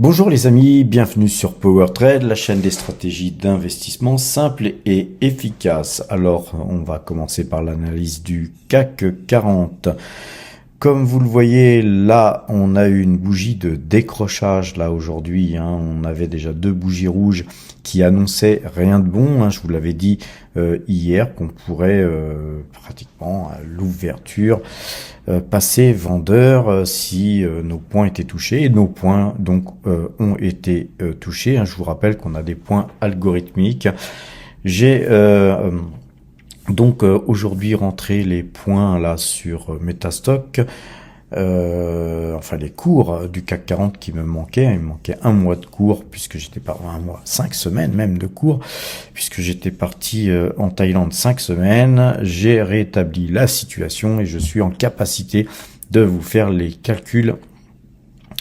Bonjour les amis, bienvenue sur PowerTrade, la chaîne des stratégies d'investissement simples et efficaces. Alors, on va commencer par l'analyse du CAC 40. Comme vous le voyez, là, on a eu une bougie de décrochage là aujourd'hui. On avait déjà deux bougies rouges qui annonçaient rien de bon. Je vous l'avais dit hier qu'on pourrait pratiquement à l'ouverture passer vendeur si nos points étaient touchés. Et nos points donc ont été touchés. Je vous rappelle qu'on a des points algorithmiques. J'ai donc aujourd'hui rentré les points là sur Metastock, enfin les cours du CAC 40 qui me manquaient. Il me manquait un mois de cours puisque j'étais pas un mois, 5 semaines même de cours puisque j'étais parti en Thaïlande 5 semaines. J'ai rétabli la situation et je suis en capacité de vous faire les calculs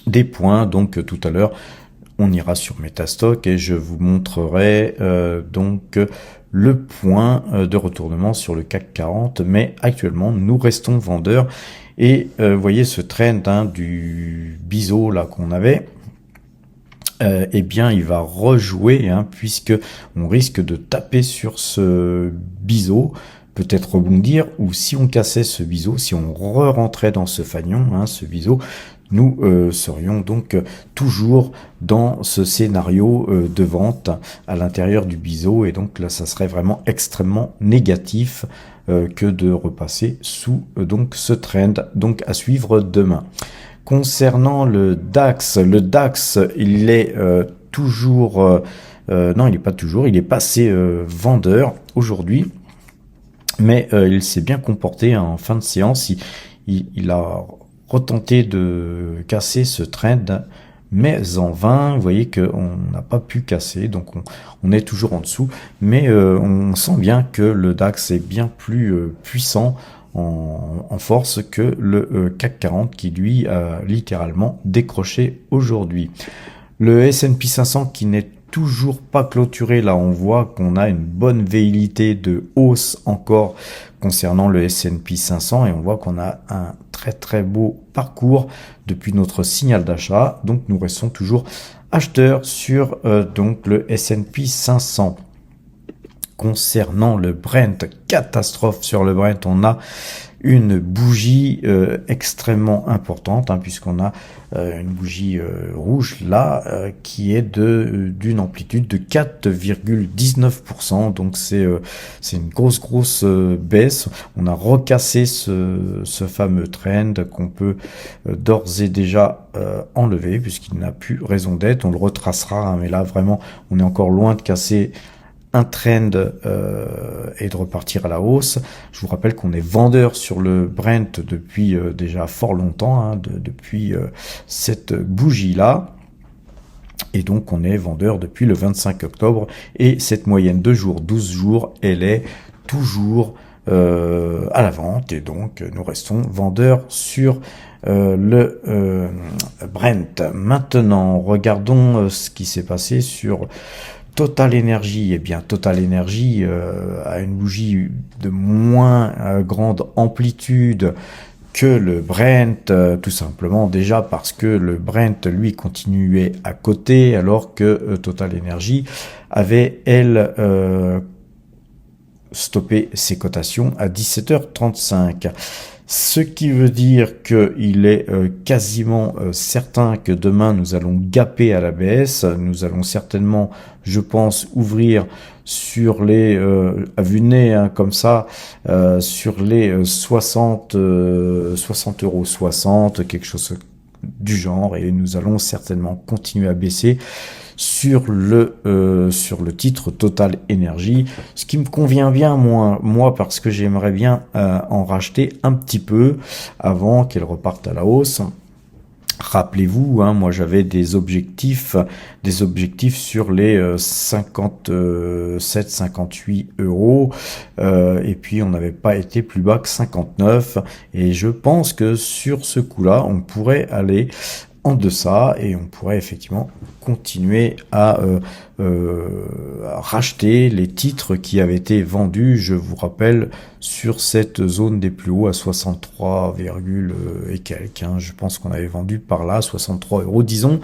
des points. Donc tout à l'heure on ira sur Metastock et je vous montrerai donc le point de retournement sur le CAC 40, mais actuellement nous restons vendeurs et vous voyez ce trend du biseau là qu'on avait, eh bien il va rejouer puisque on risque de taper sur ce biseau, peut-être rebondir, ou si on cassait ce biseau, si on re-rentrait dans ce fanion, ce biseau, nous serions donc toujours dans ce scénario de vente à l'intérieur du biseau, et donc là ça serait vraiment extrêmement négatif que de repasser sous donc ce trend, donc à suivre demain. Concernant le DAX il est toujours non, il n'est pas toujours, il est passé vendeur aujourd'hui, mais il s'est bien comporté en fin de séance. Il a retenté de casser ce trend, mais en vain. Vous voyez qu'on n'a pas pu casser, donc on est toujours en dessous, mais on sent bien que le DAX est bien plus puissant en force que le CAC 40 qui lui a littéralement décroché aujourd'hui. Le S&P 500 qui n'est toujours pas clôturé, là on voit qu'on a une bonne velléité de hausse encore concernant le S&P 500 et on voit qu'on a un très beau parcours depuis notre signal d'achat, donc nous restons toujours acheteurs sur donc le S&P 500. Concernant le Brent, catastrophe sur le Brent, on a une bougie extrêmement importante, puisqu'on a une bougie rouge là qui est d'une amplitude de 4,19%, donc c'est une grosse baisse. On a recassé ce fameux trend qu'on peut d'ores et déjà enlever puisqu'il n'a plus raison d'être. On le retracera, mais là vraiment on est encore loin de casser un trend et de repartir à la hausse. Je vous rappelle qu'on est vendeur sur le Brent depuis déjà fort longtemps, depuis cette bougie-là. Et donc on est vendeur depuis le 25 octobre. Et cette moyenne de jours, 12 jours, elle est toujours à la vente. Et donc nous restons vendeurs sur le Brent. Maintenant, regardons ce qui s'est passé sur Total Energy. Eh bien, Total Energy a une bougie de moins grande amplitude que le Brent, tout simplement déjà parce que le Brent, lui, continuait à coter, alors que Total Energy avait, elle, stoppé ses cotations à 17h35. Ce qui veut dire qu'il est quasiment certain que demain nous allons gaper à la baisse. Nous allons certainement, je pense, ouvrir sur les à vue de nez comme ça, sur les 60 €, quelque chose du genre, et nous allons certainement continuer à baisser sur le titre Total Energy, ce qui me convient bien moi parce que j'aimerais bien en racheter un petit peu avant qu'elle reparte à la hausse. Rappelez-vous, moi j'avais des objectifs sur les 57-58 €, et puis on n'avait pas été plus bas que 59, et je pense que sur ce coup-là, on pourrait aller en deçà, et on pourrait effectivement continuer à racheter les titres qui avaient été vendus, je vous rappelle, sur cette zone des plus hauts à 63, et quelques, hein. Je pense qu'on avait vendu par là 63 euros, disons,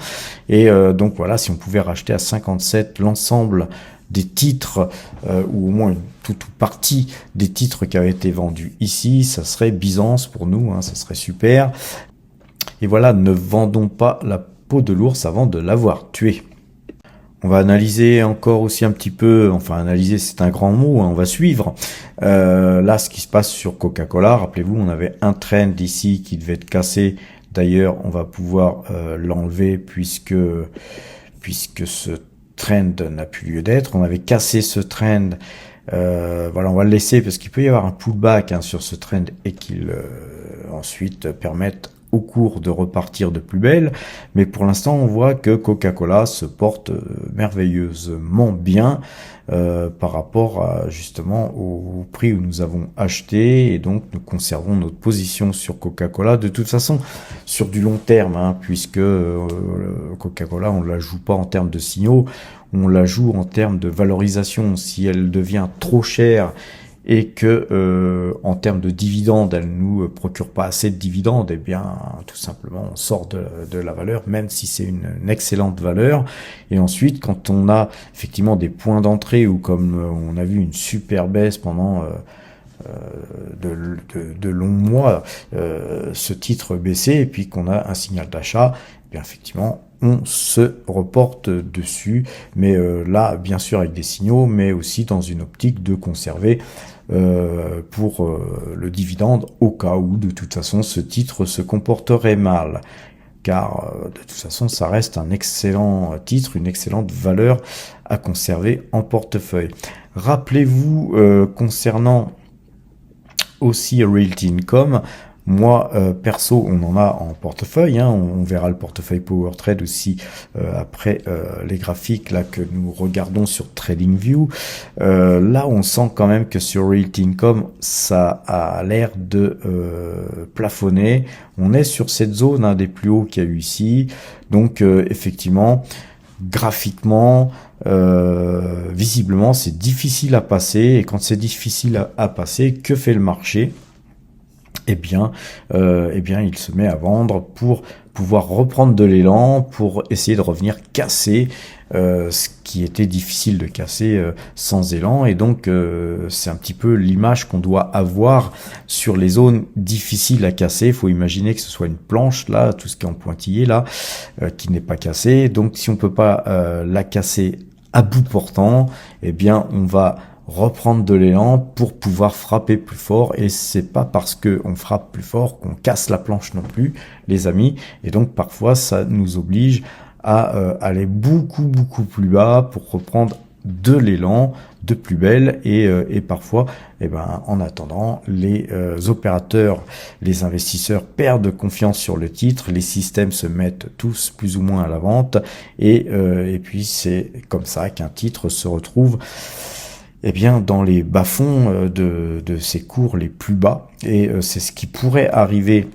et donc voilà, si on pouvait racheter à 57 l'ensemble des titres, ou au moins une toute partie des titres qui avaient été vendus ici, ça serait Byzance pour nous, hein, ça serait super. Et voilà, ne vendons pas la peau de l'ours avant de l'avoir tué. On va analyser encore aussi un petit peu, enfin analyser c'est un grand mot, hein, on va suivre là ce qui se passe sur Coca-Cola. Rappelez-vous, on avait un trend ici qui devait être cassé. D'ailleurs, on va pouvoir l'enlever puisque ce trend n'a plus lieu d'être. On avait cassé ce trend. Voilà, on va le laisser parce qu'il peut y avoir un pullback, hein, sur ce trend et qu'il ensuite permette au cours de repartir de plus belle. Mais pour l'instant, on voit que Coca-Cola se porte merveilleusement bien par rapport à, justement au prix où nous avons acheté, et donc nous conservons notre position sur Coca-Cola de toute façon sur du long terme, hein, puisque Coca-Cola, on ne la joue pas en termes de signaux, on la joue en termes de valorisation. Si elle devient trop chère et que en termes de dividendes, elle nous procure pas assez de dividendes, eh bien tout simplement on sort de la valeur, même si c'est une excellente valeur. Et ensuite, quand on a effectivement des points d'entrée, ou comme on a vu une super baisse pendant de longs mois, ce titre baissé, et puis qu'on a un signal d'achat, eh bien effectivement on se reporte dessus, mais là bien sûr avec des signaux, mais aussi dans une optique de conserver pour le dividende au cas où de toute façon ce titre se comporterait mal, car de toute façon ça reste un excellent titre, une excellente valeur à conserver en portefeuille. Rappelez-vous, concernant aussi Realty Income, moi perso, on en a en portefeuille, hein, on verra le portefeuille PowerTrade aussi après les graphiques là que nous regardons sur TradingView. Là on sent quand même que sur Realty Income ça a l'air de plafonner. On est sur cette zone, hein, des plus hauts qu'il y a eu ici, donc effectivement graphiquement, visiblement c'est difficile à passer, et quand c'est difficile à passer, que fait le marché? Eh bien, il se met à vendre pour pouvoir reprendre de l'élan, pour essayer de revenir casser ce qui était difficile de casser sans élan. Et donc, c'est un petit peu l'image qu'on doit avoir sur les zones difficiles à casser. Il faut imaginer que ce soit une planche, là, tout ce qui est en pointillé, là, qui n'est pas cassé. Donc, si on peut pas la casser à bout portant, eh bien, on va reprendre de l'élan pour pouvoir frapper plus fort, et c'est pas parce que on frappe plus fort qu'on casse la planche non plus, les amis. Et donc parfois ça nous oblige à aller beaucoup plus bas pour reprendre de l'élan de plus belle, et parfois en attendant les opérateurs, les investisseurs perdent confiance sur le titre, les systèmes se mettent tous plus ou moins à la vente, et puis c'est comme ça qu'un titre se retrouve dans les bas-fonds de ses cours les plus bas. Et c'est ce qui pourrait arriver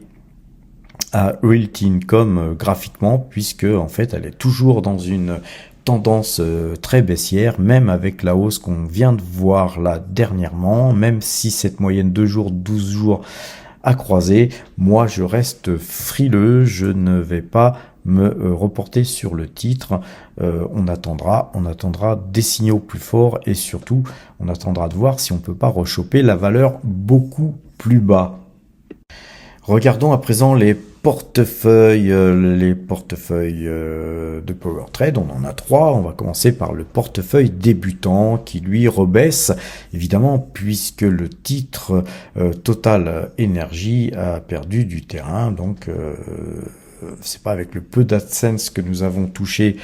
à Realty Income graphiquement, puisque en fait elle est toujours dans une tendance très baissière, même avec la hausse qu'on vient de voir là dernièrement, même si cette moyenne 2 jours, 12 jours a croisé. Moi je reste frileux, je ne vais pas me reporter sur le titre. On attendra des signaux plus forts, et surtout on attendra de voir si on peut pas rechoper la valeur beaucoup plus bas. Regardons à présent les portefeuilles de PowerTrade. On en a 3. On va commencer par le portefeuille débutant qui lui rebaisse évidemment, puisque le titre Total Energy a perdu du terrain. Donc c'est pas avec le peu d'AdSense que nous avons touché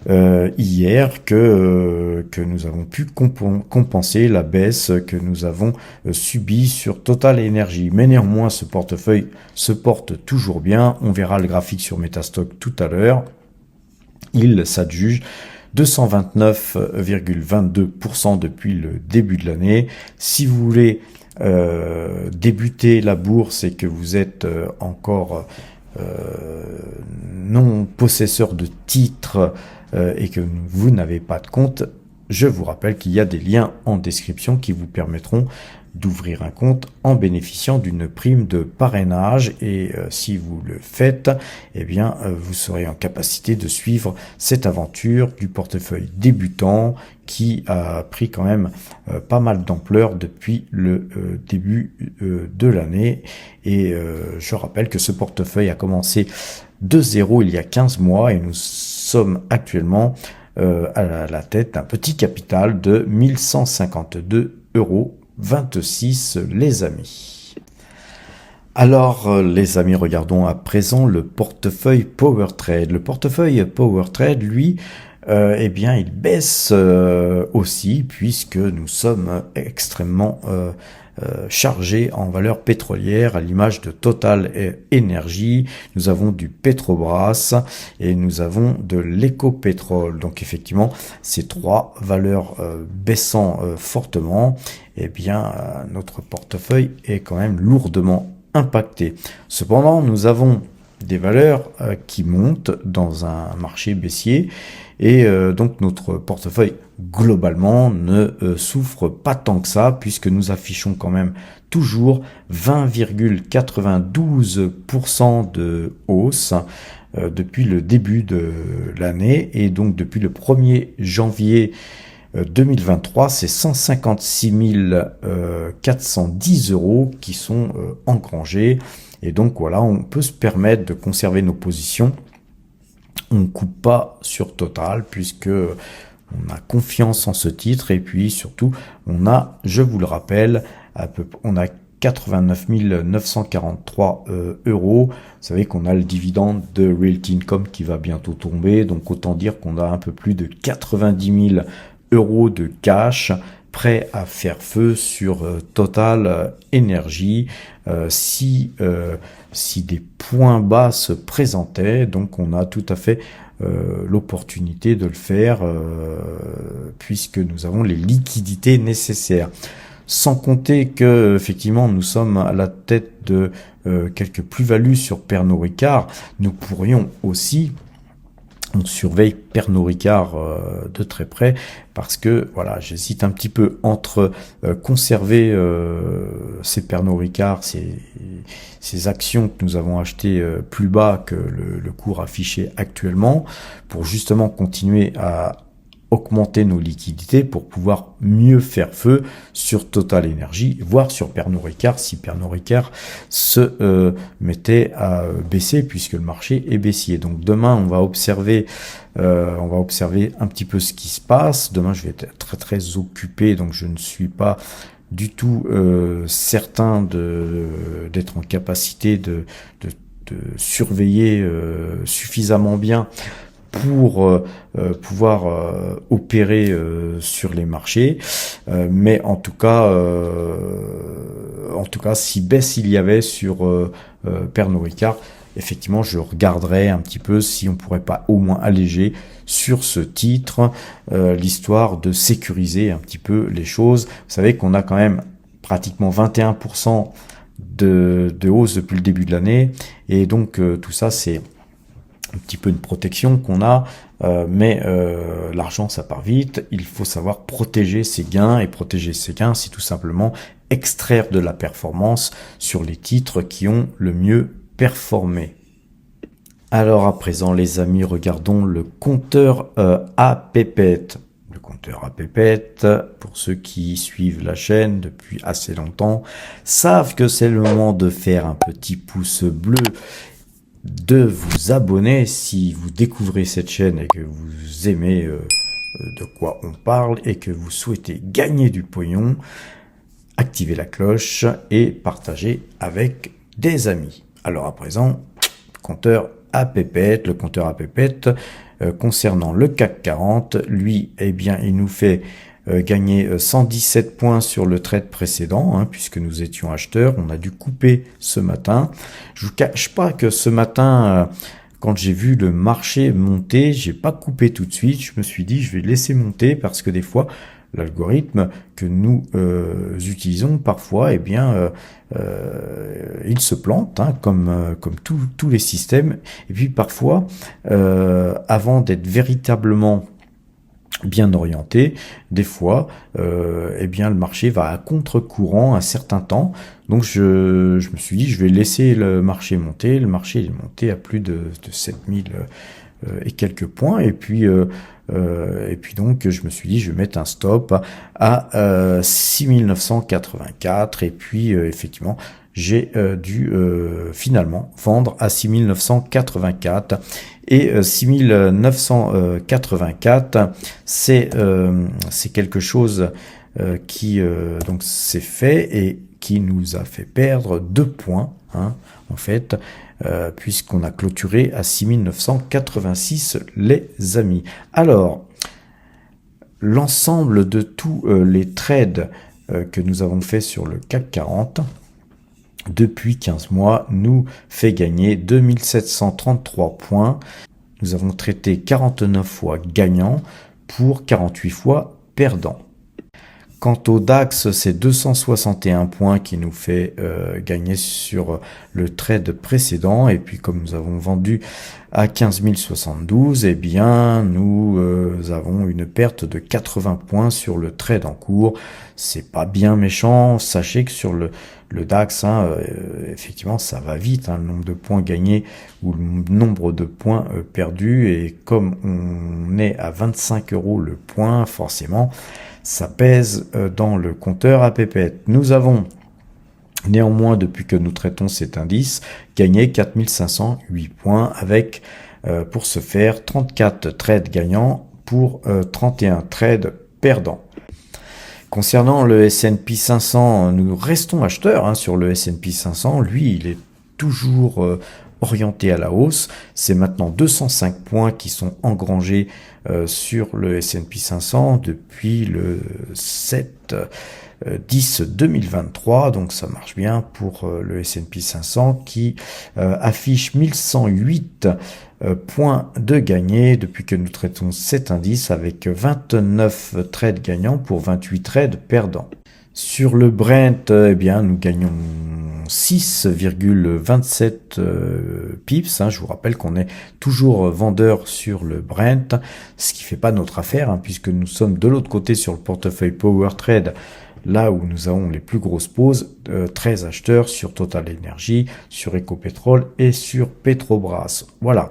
hier que nous avons pu compenser la baisse que nous avons subie sur Total Energy. Mais néanmoins, ce portefeuille se porte toujours bien. On verra le graphique sur Metastock tout à l'heure. Il s'adjuge 229,22% depuis le début de l'année. Si vous voulez débuter la bourse et que vous êtes encore non possesseur de titres et que vous n'avez pas de compte, je vous rappelle qu'il y a des liens en description qui vous permettront d'ouvrir un compte en bénéficiant d'une prime de parrainage et si vous le faites, eh bien vous serez en capacité de suivre cette aventure du portefeuille débutant qui a pris quand même pas mal d'ampleur depuis le début de l'année et je rappelle que ce portefeuille a commencé de zéro il y a 15 mois et nous sommes actuellement à la tête d'un petit capital de 1152,26 €, les amis. Alors, les amis, regardons à présent le portefeuille PowerTrade. Le portefeuille PowerTrade, lui, eh bien, il baisse aussi puisque nous sommes extrêmement chargés en valeur pétrolière à l'image de Total Energy. Nous avons du Petrobras et nous avons de l'Ecopétrol. Donc effectivement, ces trois valeurs baissant fortement, eh bien notre portefeuille est quand même lourdement impacté. Cependant, nous avons des valeurs qui montent dans un marché baissier et donc notre portefeuille globalement ne souffre pas tant que ça puisque nous affichons quand même toujours 20,92% de hausse depuis le début de l'année et donc depuis le 1er janvier 2023, c'est 156 410 € qui sont engrangés et donc voilà, on peut se permettre de conserver nos positions. On ne coupe pas sur Total puisque on a confiance en ce titre et puis surtout on a, je vous le rappelle, on a 89 943 €. Vous savez qu'on a le dividende de Realty Income qui va bientôt tomber, donc autant dire qu'on a un peu plus de 90 000 € de cash prêt à faire feu sur Total Energy si des points bas se présentaient. Donc on a tout à fait l'opportunité de le faire puisque nous avons les liquidités nécessaires. Sans compter que effectivement nous sommes à la tête de quelques plus-values sur Pernod Ricard, nous pourrions aussi, on surveille Pernod Ricard de très près parce que voilà, j'hésite un petit peu entre conserver ces Pernod Ricard, ces actions que nous avons achetées plus bas que le cours affiché actuellement pour justement continuer à augmenter nos liquidités pour pouvoir mieux faire feu sur Total Energy, voire sur Pernod Ricard si Pernod Ricard se mettait à baisser puisque le marché est baissier. Donc demain on va observer un petit peu ce qui se passe. Demain je vais être très très occupé donc je ne suis pas du tout certain d'être en capacité de surveiller suffisamment bien pour pouvoir opérer sur les marchés, mais en tout cas si baisse il y avait sur Pernod Ricard, effectivement je regarderais un petit peu si on pourrait pas au moins alléger sur ce titre l'histoire de sécuriser un petit peu les choses. Vous savez qu'on a quand même pratiquement 21% de hausse depuis le début de l'année et donc tout ça c'est un petit peu une protection qu'on a, mais l'argent ça part vite, il faut savoir protéger ses gains, et protéger ses gains c'est tout simplement extraire de la performance sur les titres qui ont le mieux performé. Alors à présent les amis, regardons le compteur à pépette. Le compteur à pépette, pour ceux qui suivent la chaîne depuis assez longtemps, savent que c'est le moment de faire un petit pouce bleu, de vous abonner si vous découvrez cette chaîne et que vous aimez de quoi on parle et que vous souhaitez gagner du pognon, activez la cloche et partagez avec des amis. Alors à présent, compteur à pépette, le compteur à pépette concernant le CAC 40, lui, eh bien, il nous fait gagner 117 points sur le trade précédent, puisque nous étions acheteurs. On a dû couper ce matin. Je vous cache pas que ce matin, quand j'ai vu le marché monter, j'ai pas coupé tout de suite. Je me suis dit, je vais laisser monter parce que des fois, l'algorithme que nous utilisons parfois, eh bien, il se plante, hein, comme tous les systèmes. Et puis parfois, avant d'être véritablement bien orienté, des fois, eh bien, le marché va à contre-courant un certain temps. Donc, je me suis dit, je vais laisser le marché monter. Le marché est monté à plus de 7000 et quelques points. Et puis donc, je me suis dit, je vais mettre un stop à 6984. Et puis, effectivement, j'ai dû finalement vendre à 6984. Et 6984, c'est quelque chose qui donc s'est fait et qui nous a fait perdre 2 points, hein, en fait, puisqu'on a clôturé à 6986, les amis. Alors, l'ensemble de tous les trades que nous avons fait sur le CAC 40 depuis 15 mois nous fait gagner 2733 points. Nous avons traité 49 fois gagnant pour 48 fois perdant. Quant au DAX, c'est 261 points qui nous fait gagner sur le trade précédent. Et puis comme nous avons vendu à 15 072, eh bien nous avons une perte de 80 points sur le trade en cours. C'est pas bien méchant. Sachez que sur le DAX, hein, effectivement, ça va vite, hein, le nombre de points gagnés ou le nombre de points perdus. Et comme on est à 25 € le point, forcément, ça pèse dans le compteur à pépettes. Nous avons néanmoins, depuis que nous traitons cet indice, gagné 4508 points avec, pour ce faire, 34 trades gagnants pour 31 trades perdants. Concernant le S&P 500, nous restons acheteurs, hein, sur le S&P 500. Lui, il est toujours orienté à la hausse. C'est maintenant 205 points qui sont engrangés sur le S&P 500 depuis le 7/10/2023. Donc ça marche bien pour le S&P 500 qui affiche 1108 points de gagné depuis que nous traitons cet indice, avec 29 trades gagnants pour 28 trades perdants. Sur le Brent, eh bien, nous gagnons 6,27 pips. Hein. Je vous rappelle qu'on est toujours vendeur sur le Brent, ce qui fait pas notre affaire, hein, puisque nous sommes de l'autre côté sur le portefeuille Power Trade, là où nous avons les plus grosses pauses, 13 acheteurs sur Total Energy, sur Ecopetrol et sur Petrobras. Voilà.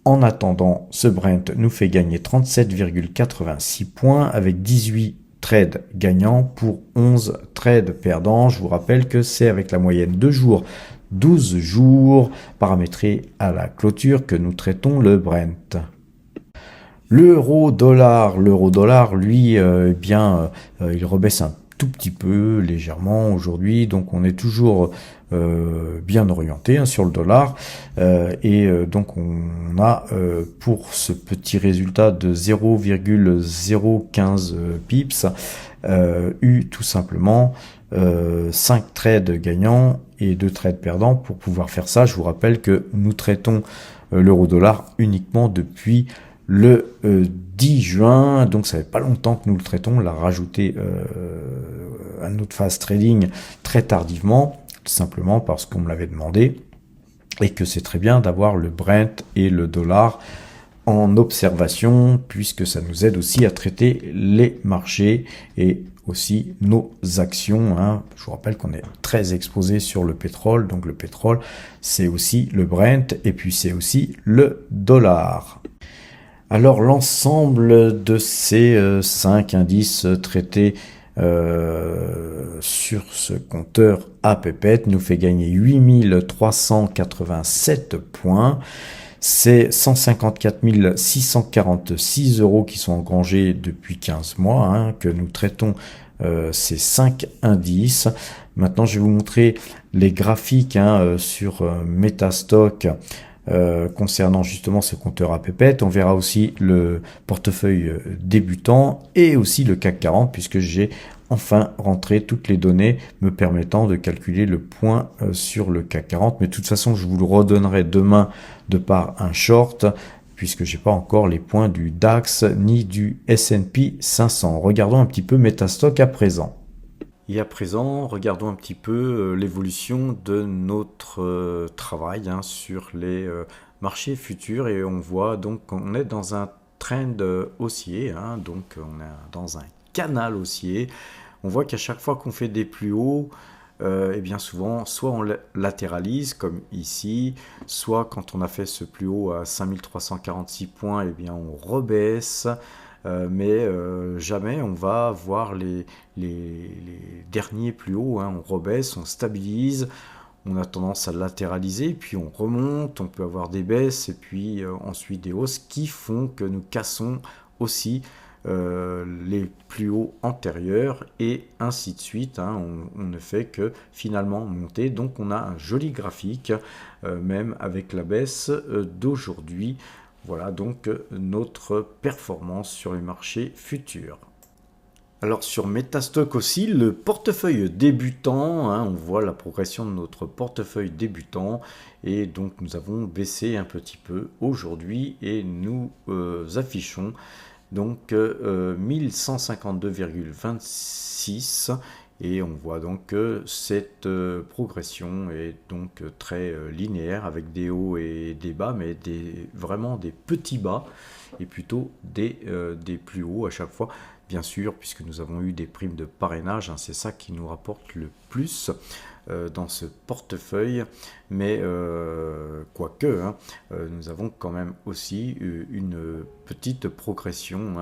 En attendant, ce Brent nous fait gagner 37,86 points avec 18 trades gagnants pour 11 trades perdants. Je vous rappelle que c'est avec la moyenne de jours, 12 jours paramétrés à la clôture que nous traitons le Brent. L'euro-dollar, lui, eh bien, il rebaisse un tout petit peu, légèrement aujourd'hui, donc on est toujours bien orienté, hein, sur le dollar, et donc on a pour ce petit résultat de 0,015 pips eu tout simplement 5 trades gagnants et 2 trades perdants. Pour pouvoir faire ça, je vous rappelle que nous traitons l'euro-dollar uniquement depuis le 10 juin, donc ça fait pas longtemps que nous le traitons. On l'a rajouté à notre phase trading très tardivement, tout simplement parce qu'on me l'avait demandé, et que c'est très bien d'avoir le Brent et le dollar en observation, puisque ça nous aide aussi à traiter les marchés et aussi nos actions, hein. Je vous rappelle qu'on est très exposé sur le pétrole, donc le pétrole c'est aussi le Brent et puis c'est aussi le dollar. Alors l'ensemble de ces 5 indices traités sur ce compteur à pépette nous fait gagner 8387 points. C'est 154 646 € qui sont engrangés depuis 15 mois, hein, que nous traitons ces 5 indices. Maintenant, je vais vous montrer les graphiques, hein, sur Metastock concernant justement ce compteur à pépette. On verra aussi le portefeuille débutant et aussi le CAC 40, puisque j'ai enfin rentré toutes les données me permettant de calculer le point sur le CAC 40. Mais de toute façon, je vous le redonnerai demain de par un short puisque j'ai pas encore les points du DAX ni du S&P 500. Regardons un petit peu Metastock à présent. Et à présent, regardons un petit peu l'évolution de notre travail sur les marchés futurs, et on voit donc qu'on est dans un trend haussier, donc on est dans un canal haussier. On voit qu'à chaque fois qu'on fait des plus hauts, et bien souvent, soit on latéralise comme ici, soit quand on a fait ce plus haut à 5346 points, et bien on rebaisse. Mais jamais on va voir les derniers plus hauts, on rebaisse, on stabilise, on a tendance à latéraliser, puis on remonte, on peut avoir des baisses et puis ensuite des hausses qui font que nous cassons aussi les plus hauts antérieurs et ainsi de suite. On ne fait que finalement monter, donc on a un joli graphique même avec la baisse d'aujourd'hui. Voilà donc notre performance sur les marchés futurs. Alors sur Metastock aussi, le portefeuille débutant, on voit la progression de notre portefeuille débutant, et donc nous avons baissé un petit peu aujourd'hui et nous affichons donc 1152,26. Et on voit donc que cette progression est donc très linéaire avec des hauts et des bas, mais vraiment des petits bas et plutôt des plus hauts à chaque fois. Bien sûr, puisque nous avons eu des primes de parrainage, c'est ça qui nous rapporte le plus dans ce portefeuille. Mais quoique, nous avons quand même aussi une petite progression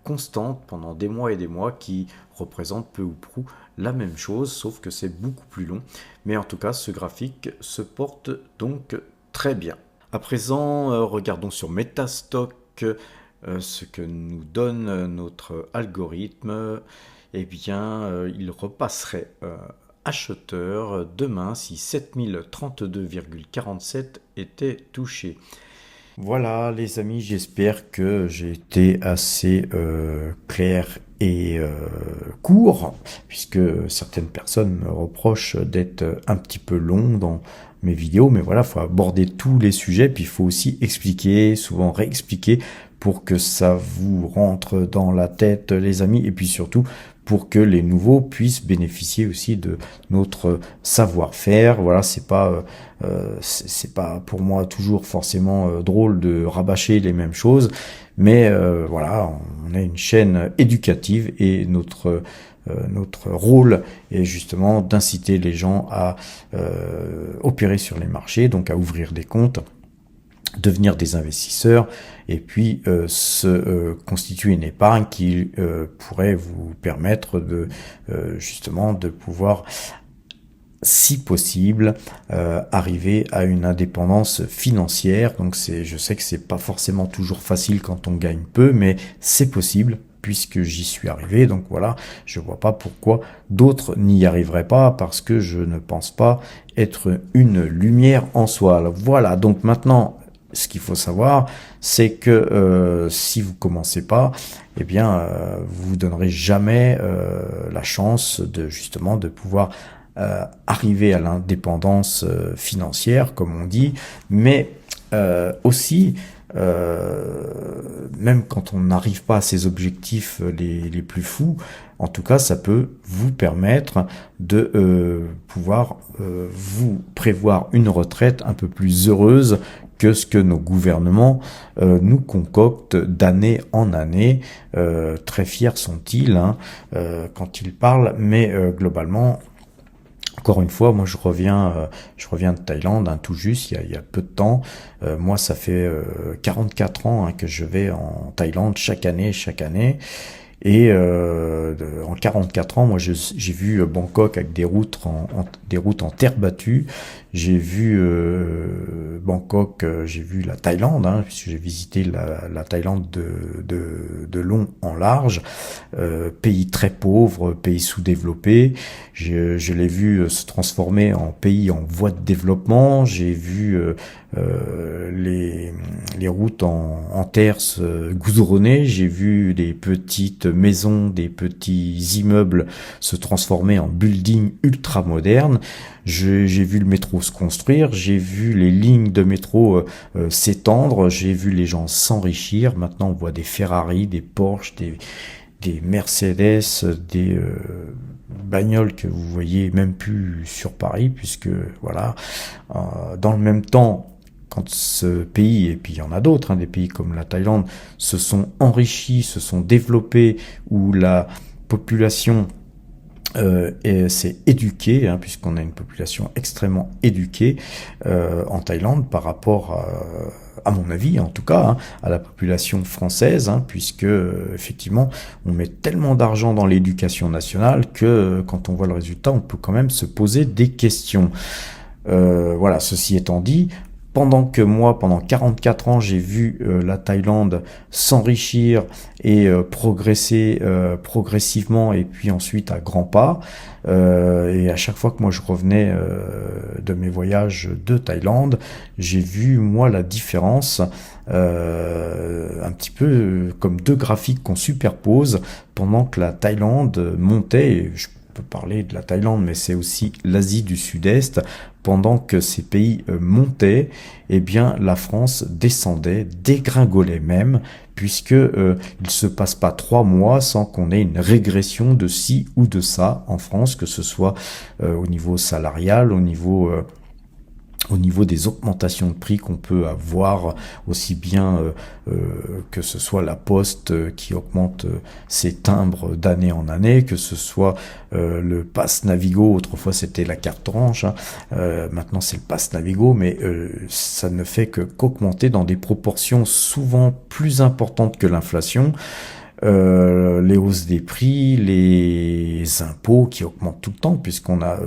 constante pendant des mois et des mois qui représente peu ou prou la même chose, sauf que c'est beaucoup plus long. Mais en tout cas, ce graphique se porte donc très bien. À présent, regardons sur Metastock ce que nous donne notre algorithme. Eh bien, il repasserait acheteur demain si 7032,47 était touché. Voilà les amis, j'espère que j'ai été assez clair et court, puisque certaines personnes me reprochent d'être un petit peu long dans mes vidéos, mais voilà, il faut aborder tous les sujets, puis il faut aussi expliquer, souvent réexpliquer, pour que ça vous rentre dans la tête les amis, et puis surtout pour que les nouveaux puissent bénéficier aussi de notre savoir-faire. Voilà, c'est pas pour moi toujours forcément drôle de rabâcher les mêmes choses, mais voilà, on est une chaîne éducative et notre rôle est justement d'inciter les gens à opérer sur les marchés, donc à ouvrir des comptes, devenir des investisseurs, et puis se constituer une épargne qui pourrait vous permettre de justement de pouvoir, si possible, arriver à une indépendance financière. Donc je sais que c'est pas forcément toujours facile quand on gagne peu, mais c'est possible, puisque j'y suis arrivé. Donc voilà, je vois pas pourquoi d'autres n'y arriveraient pas, parce que je ne pense pas être une lumière en soi. Alors voilà, donc maintenant, ce qu'il faut savoir, c'est que si vous commencez pas, eh bien, vous donnerez jamais la chance de justement de pouvoir arriver à l'indépendance financière, comme on dit, mais aussi, même quand on n'arrive pas à ses objectifs les plus fous, en tout cas, ça peut vous permettre de pouvoir vous prévoir une retraite un peu plus heureuse que ce que nos gouvernements nous concoctent d'année en année. Très fiers sont-ils quand ils parlent, mais globalement, encore une fois, moi je reviens de Thaïlande, tout juste, il y a peu de temps. Moi, ça fait 44 ans que je vais en Thaïlande chaque année. Et en 44 ans, moi j'ai vu Bangkok avec des routes en terre battue. J'ai vu Bangkok, j'ai vu la Thaïlande, puisque j'ai visité la Thaïlande de long en large. Pays très pauvre, pays sous-développé. Je l'ai vu se transformer en pays en voie de développement. J'ai vu les routes en terre se goudronner, j'ai vu des petites maisons, des petits immeubles se transformer en buildings ultra modernes. J'ai vu le métro se construire, j'ai vu les lignes de métro s'étendre, j'ai vu les gens s'enrichir. Maintenant, on voit des Ferrari, des Porsche, des Mercedes, des bagnoles que vous voyez même plus sur Paris, puisque voilà, dans le même temps, quand ce pays, et puis il y en a d'autres, des pays comme la Thaïlande, se sont enrichis, se sont développés, où la population s'est éduquée, puisqu'on a une population extrêmement éduquée en Thaïlande par rapport à mon avis, en tout cas, à la population française, puisque effectivement, on met tellement d'argent dans l'éducation nationale que quand on voit le résultat, on peut quand même se poser des questions. Voilà, ceci étant dit, pendant que moi, pendant 44 ans, j'ai vu la Thaïlande s'enrichir et progresser progressivement, et puis ensuite à grands pas. Et à chaque fois que moi je revenais de mes voyages de Thaïlande, j'ai vu moi la différence, un petit peu comme deux graphiques qu'on superpose pendant que la Thaïlande montait. Et je peux parler de la Thaïlande, mais c'est aussi l'Asie du Sud-Est. Pendant que ces pays montaient, eh bien la France descendait, dégringolait même, puisque il se passe pas 3 mois sans qu'on ait une régression de ci ou de ça en France, que ce soit au niveau salarial, au niveau des augmentations de prix qu'on peut avoir, aussi bien que ce soit la Poste qui augmente ses timbres d'année en année, que ce soit le Pass Navigo, autrefois c'était la carte Orange, maintenant c'est le Pass Navigo, mais ça ne fait qu'augmenter dans des proportions souvent plus importantes que l'inflation. Les hausses des prix, les impôts qui augmentent tout le temps, puisqu'on a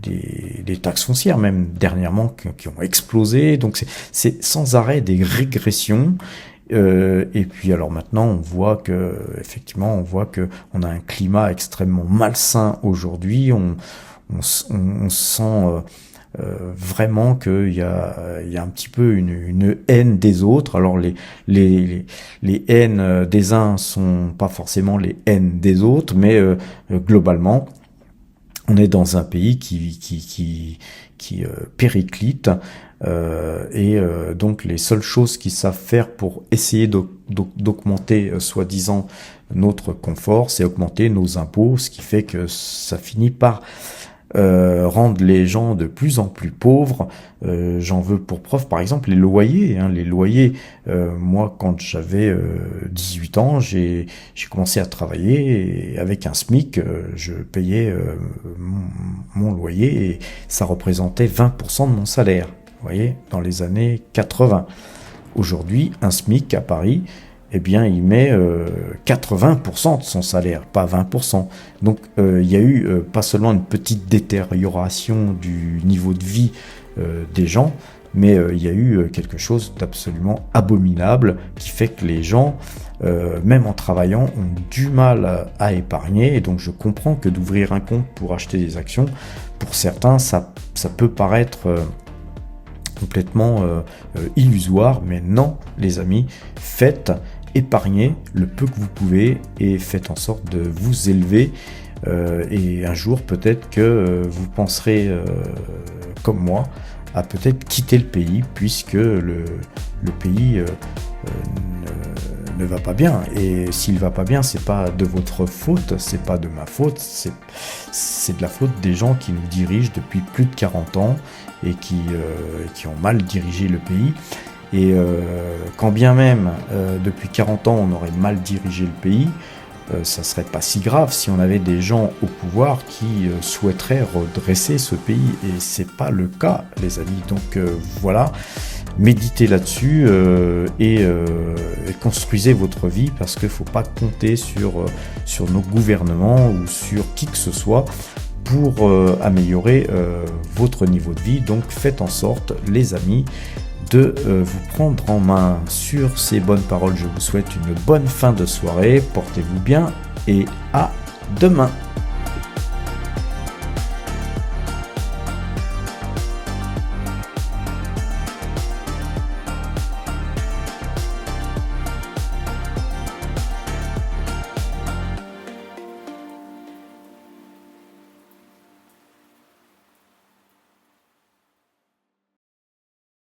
des taxes foncières même dernièrement qui ont explosé. Donc c'est sans arrêt des régressions. Et puis alors maintenant on voit que on a un climat extrêmement malsain aujourd'hui. On sent vraiment qu'il y a un petit peu une haine des autres. Alors les haines des uns sont pas forcément les haines des autres, mais globalement on est dans un pays qui périclite, et donc les seules choses qu'ils savent faire pour essayer d'augmenter soi-disant notre confort, c'est augmenter nos impôts, ce qui fait que ça finit par rendre les gens de plus en plus pauvres. J'en veux pour preuve par exemple les loyers. Les loyers, moi quand j'avais 18 ans, j'ai commencé à travailler, et avec un SMIC, je payais mon loyer, et ça représentait 20% de mon salaire, vous voyez, dans les années 80. Aujourd'hui, un SMIC à Paris, eh bien, il met 80% de son salaire, pas 20%. Donc, il y a eu pas seulement une petite détérioration du niveau de vie des gens, mais il y a eu quelque chose d'absolument abominable qui fait que les gens, même en travaillant, ont du mal à épargner. Et donc, je comprends que d'ouvrir un compte pour acheter des actions, pour certains, ça peut paraître complètement illusoire, mais non, les amis, épargnez le peu que vous pouvez et faites en sorte de vous élever, et un jour peut-être que vous penserez comme moi à peut-être quitter le pays, puisque le pays ne va pas bien. Et s'il va pas bien, c'est pas de votre faute, c'est pas de ma faute, c'est de la faute des gens qui nous dirigent depuis plus de 40 ans et qui ont mal dirigé le pays. Et quand bien même depuis 40 ans on aurait mal dirigé le pays, ça serait pas si grave si on avait des gens au pouvoir qui souhaiteraient redresser ce pays, et c'est pas le cas, les amis. Donc voilà, méditez là-dessus, et construisez votre vie, parce qu'il faut pas compter sur nos gouvernements ou sur qui que ce soit pour améliorer votre niveau de vie. Donc faites en sorte, les amis, de vous prendre en main. Sur ces bonnes paroles, je vous souhaite une bonne fin de soirée, portez-vous bien et à demain.